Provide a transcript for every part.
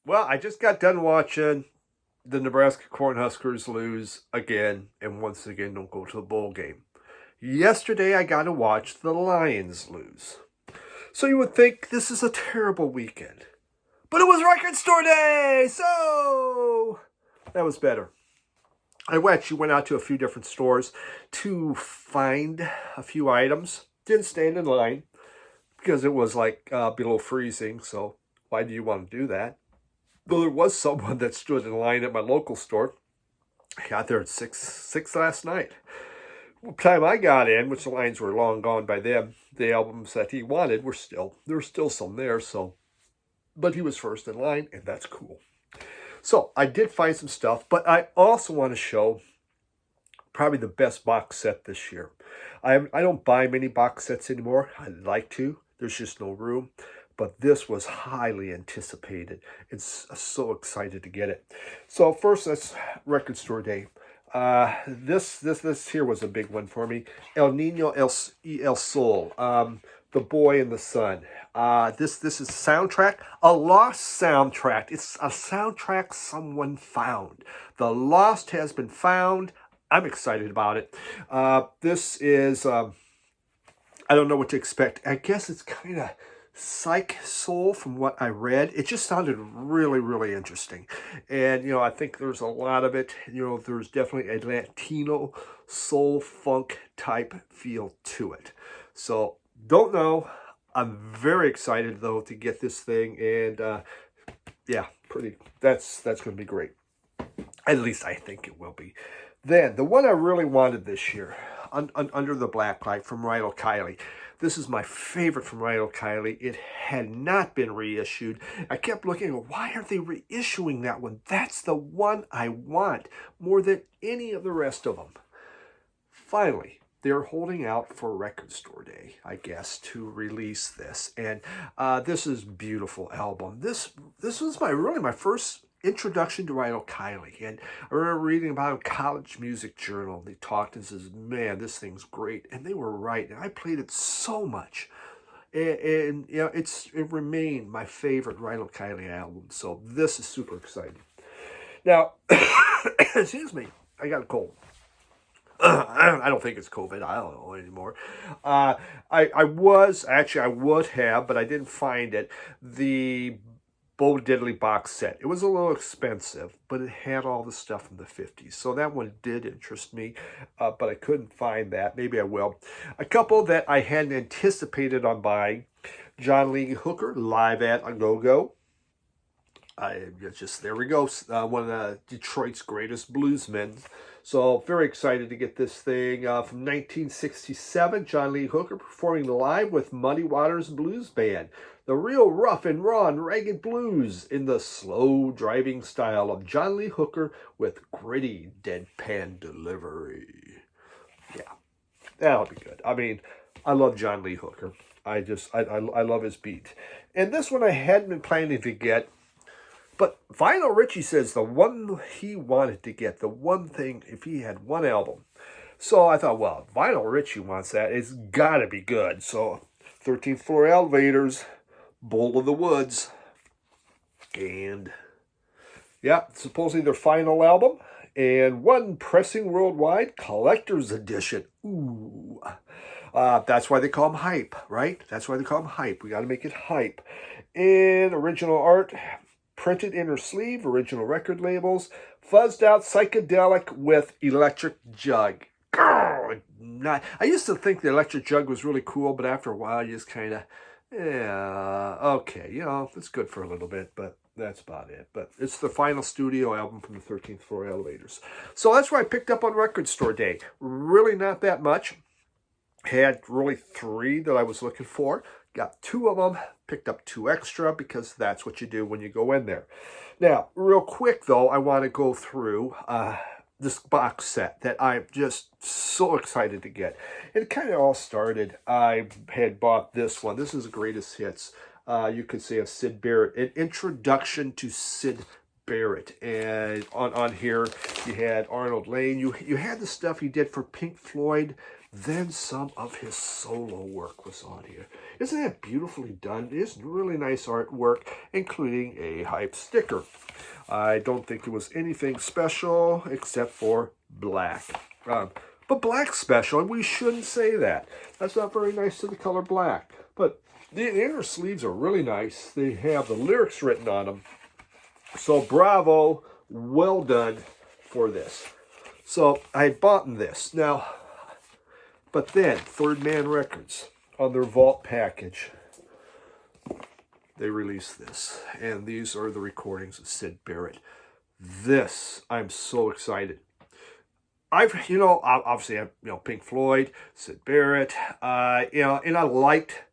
Well, I just got done watching the Nebraska Cornhuskers lose again, and once again don't go to the bowl game. Yesterday, I got to watch the Lions lose. So you would think this is a terrible weekend. But it was record store day, so that was better. I actually went out to a few different stores to find a few items. Didn't stand in line because it was like below freezing, so why do you want to do that? Though there was someone that stood in line at my local store. I got there at 6 last night. By the time I got in, which the lines were long gone by then, the albums that he wanted there were still some there, so but he was first in line, and that's cool. So I did find some stuff, but I also want to show probably the best box set this year. I don't buy many box sets anymore. I'd like to. There's just no room. But this was highly anticipated. It's so excited to get it. So first, that's record store day. This here was a big one for me. El Nino El Sol, the boy and the sun. This is soundtrack, a lost soundtrack. It's a soundtrack someone found. The lost has been found. I'm excited about it. This is I don't know what to expect. I guess it's kind of psych soul from what I read. It just sounded really, really interesting. And, I think there's a lot of it. There's definitely a Latino soul funk type feel to it. So, don't know. I'm very excited, though, to get this thing. And, yeah, that's going to be great. At least I think it will be. Then, the one I really wanted this year, Under the Blacklight from Rydell Kiley. This is my favorite from Rydell Kiley. It had not been reissued. I kept looking, why aren't they reissuing that one? That's the one I want more than any of the rest of them. Finally, they're holding out for Record Store Day, I guess, to release this. And this is a beautiful album. This was my first introduction to Rydell Kiley, and I remember reading about a College Music Journal. They talked and says, "Man, this thing's great," and they were right. And I played it so much, and it remained my favorite Rydell Kiley album. So this is super exciting. Now, excuse me, I got a cold. I don't think it's COVID. I don't know anymore. I would have, but I didn't find it. The Bo Diddley box set. It was a little expensive, but it had all the stuff from the 50s. So that one did interest me, but I couldn't find that. Maybe I will. A couple that I hadn't anticipated on buying. John Lee Hooker, Live at a Go-Go. There we go. One of Detroit's greatest bluesmen. So very excited to get this thing. From 1967, John Lee Hooker performing live with Muddy Waters Blues Band. The real rough and raw and ragged blues in the slow driving style of John Lee Hooker with gritty deadpan delivery. Yeah, that'll be good. I mean, I love John Lee Hooker. I love his beat. And this one I hadn't been planning to get. But Vinyl Richie says the one he wanted to get, the one thing, if he had one album. So I thought, well, Vinyl Richie wants that. It's got to be good. So 13th Floor Elevators, Bowl of the Woods. And, yeah, supposedly their final album. And one pressing worldwide collector's edition. Ooh. That's why they call them hype, right? That's why they call them hype. We got to make it hype. And original art. Printed inner sleeve, original record labels, fuzzed out psychedelic with electric jug. I used to think the electric jug was really cool, but after a while you just kind of, okay, it's good for a little bit, but that's about it. But it's the final studio album from the 13th Floor Elevators. So that's what I picked up on Record Store Day. Really not that much. Had really 3 that I was looking for. Got 2 of them, picked up 2 extra because that's what you do when you go in there. Now, real quick though, I want to go through this box set that I'm just so excited to get. It kind of all started, I had bought this one. This is the greatest hits, you could say, of Sid Barrett. An introduction to Sid Barrett. And on here, you had Arnold Layne. You had the stuff he did for Pink Floyd. Then some of his solo work was on here. Isn't that beautifully done? It's really nice artwork, including a hype sticker. I don't think it was anything special except for black. But black's special, and we shouldn't say that. That's not very nice to the color black. But the inner sleeves are really nice. They have the lyrics written on them. So bravo, well done for this. So I bought this. Now, but then Third Man Records, on their vault package, they released this. And these are the recordings of Sid Barrett. This, I'm so excited. Obviously, Pink Floyd, Sid Barrett, and I liked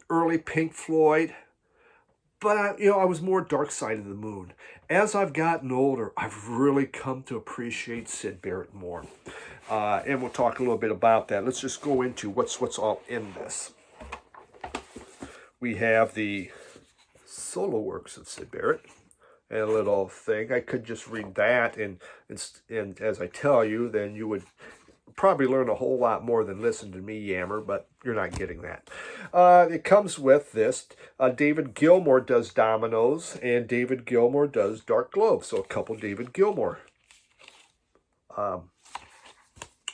early Pink Floyd, but I was more Dark Side of the Moon. As I've gotten older, I've really come to appreciate Sid Barrett more, and we'll talk a little bit about that. Let's just go into what's all in this. We have the solo works of Sid Barrett. And a little thing. I could just read that, and as I tell you, then you would probably learn a whole lot more than listen to me yammer, but you're not getting that. It comes with this. David Gilmour does Dominoes, and David Gilmour does Dark Globe. So a couple David Gilmour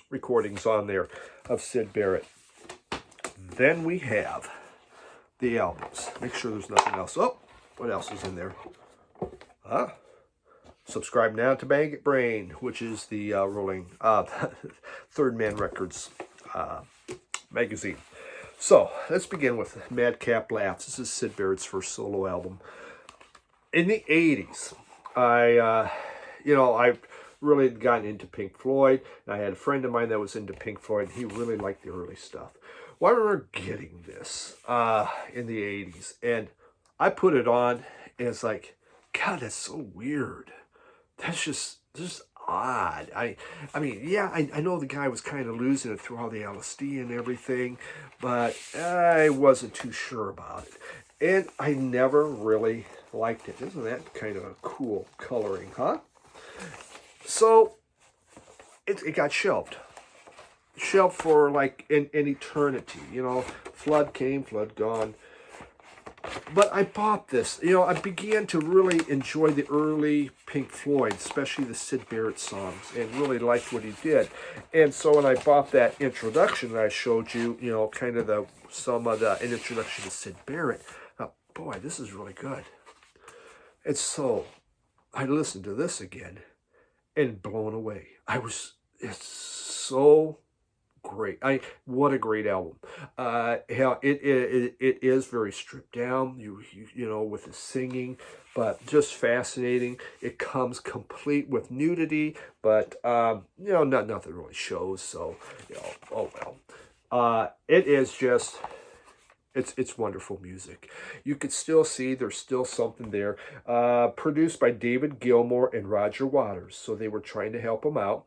recordings on there of Sid Barrett. Then we have the albums. Make sure there's nothing else. Oh, what else is in there? Subscribe now to Bang It Brain, which is the rolling Third Man Records magazine. So let's begin with Madcap Laughs. This is Sid Barrett's first solo album. In the 80s, I really had gotten into Pink Floyd. And I had a friend of mine that was into Pink Floyd, and he really liked the early stuff. Well, I remember getting this in the 80s, and I put it on, and it's like, God, that's so weird. That's just odd. I know the guy was kind of losing it through all the LSD and everything, but I wasn't too sure about it. And I never really liked it. Isn't that kind of a cool coloring, huh? So it got shelved. Shelved for like an eternity. Flood came, flood gone. But I bought this. I began to really enjoy the early Pink Floyd, especially the Sid Barrett songs, and really liked what he did. And so when I bought that introduction that I showed you, kind of an introduction to Sid Barrett, I thought, boy, this is really good. And so I listened to this again and blown away. It's so great. What a great album. It is very stripped down, with the singing, but just fascinating. It comes complete with nudity, but nothing really shows, so oh well. It is just it's wonderful music. You could still see there's still something there. Produced by David Gilmour and Roger Waters, so they were trying to help him out,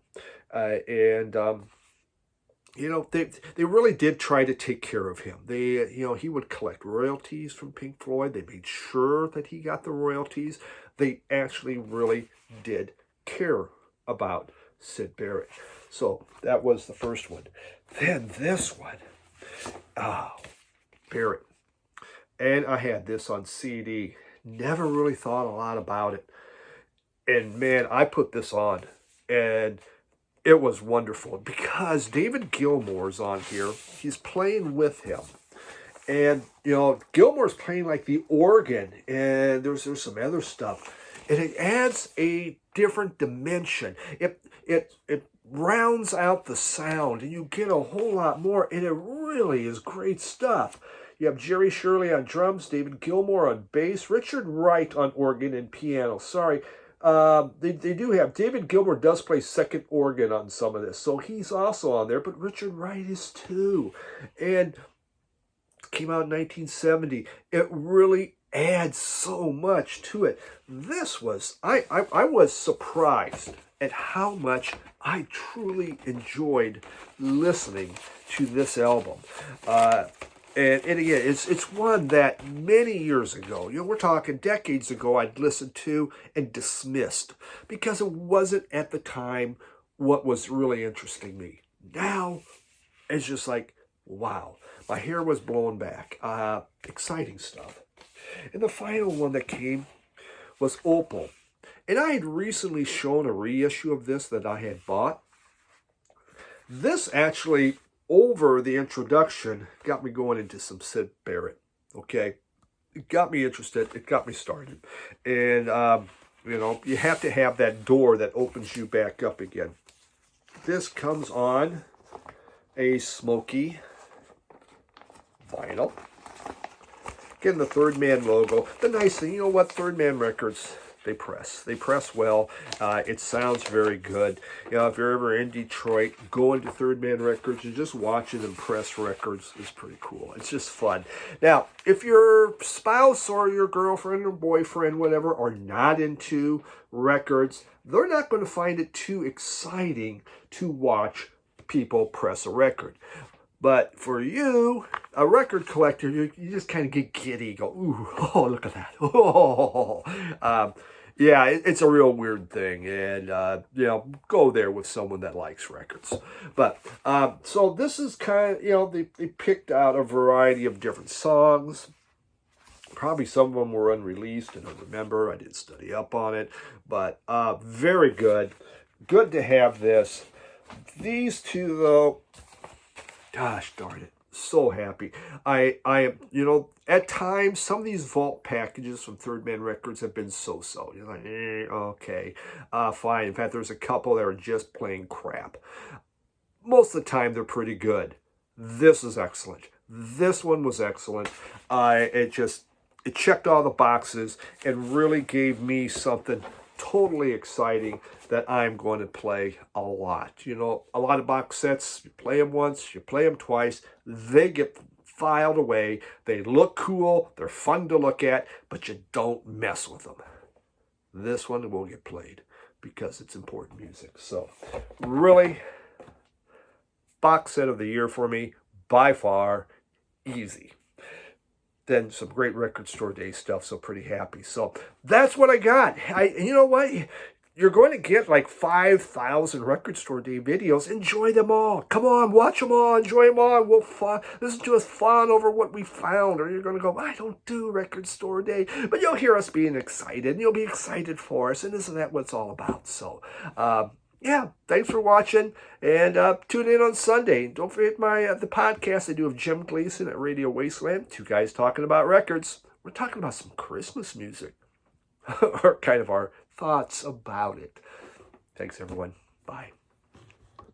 they really did try to take care of him. He would collect royalties from Pink Floyd. They made sure that he got the royalties. They actually really did care about Sid Barrett. So that was the first one. Then this one, Barrett. And I had this on CD. Never really thought a lot about it. And man, I put this on, and it was wonderful because David Gilmour's on here. He's playing with him. And, Gilmour's playing like the organ, and there's some other stuff. And it adds a different dimension. It rounds out the sound, and you get a whole lot more, and it really is great stuff. You have Jerry Shirley on drums, David Gilmour on bass, Richard Wright on organ and piano. Sorry. They do have, David Gilmour does play second organ on some of this, so he's also on there, but Richard Wright is too. And came out in 1970. It really adds so much to it. This was, I was surprised at how much I truly enjoyed listening to this album. And again, it's one that many years ago, we're talking decades ago, I'd listened to and dismissed because it wasn't at the time what was really interesting me. Now, it's just like, wow, my hair was blown back. Exciting stuff. And the final one that came was Opal. And I had recently shown a reissue of this that I had bought. This actually, over the introduction, got me going into some Sid Barrett. Okay, it got me interested. It got me started. And, you have to have that door that opens you back up again. This comes on a smoky vinyl. Again, the Third Man logo. The nice thing, you know what? Third Man Records, they press well. It sounds very good. If you're ever in Detroit, going to Third Man Records and just watching them press records is pretty cool. It's just fun. Now, if your spouse or your girlfriend or boyfriend, whatever, are not into records, they're not going to find it too exciting to watch people press a record. But for you, a record collector, you just kind of get giddy. Go, ooh, oh, look at that. Oh, yeah, it's a real weird thing. And, go there with someone that likes records. But, so this is kind of, they picked out a variety of different songs. Probably some of them were unreleased, and I remember. I didn't study up on it. But very good. Good to have this. These two, though, gosh darn it, so happy. I am, at times, some of these vault packages from Third Man Records have been so-so. You're like, okay, fine. In fact, there's a couple that are just plain crap. Most of the time, they're pretty good. This is excellent. This one was excellent. It checked all the boxes and really gave me something totally exciting that I'm going to play a lot. A lot of box sets, you play them once, you play them twice, they get filed away, they look cool, they're fun to look at, but you don't mess with them. This one will get played because it's important music. So, really, box set of the year for me, by far, easy. Then some great record store day stuff, so pretty happy. So that's what I got. You know what? You're going to get like 5,000 record store day videos. Enjoy them all. Come on, watch them all. Enjoy them all. We'll listen to us fawn over what we found. Or you're going to go, I don't do record store day. But you'll hear us being excited. And you'll be excited for us. And isn't that what it's all about? So, yeah, thanks for watching, and tune in on Sunday. Don't forget the podcast I do of Jim Gleason at Radio Wasteland. Two guys talking about records. We're talking about some Christmas music, or kind of our thoughts about it. Thanks, everyone. Bye.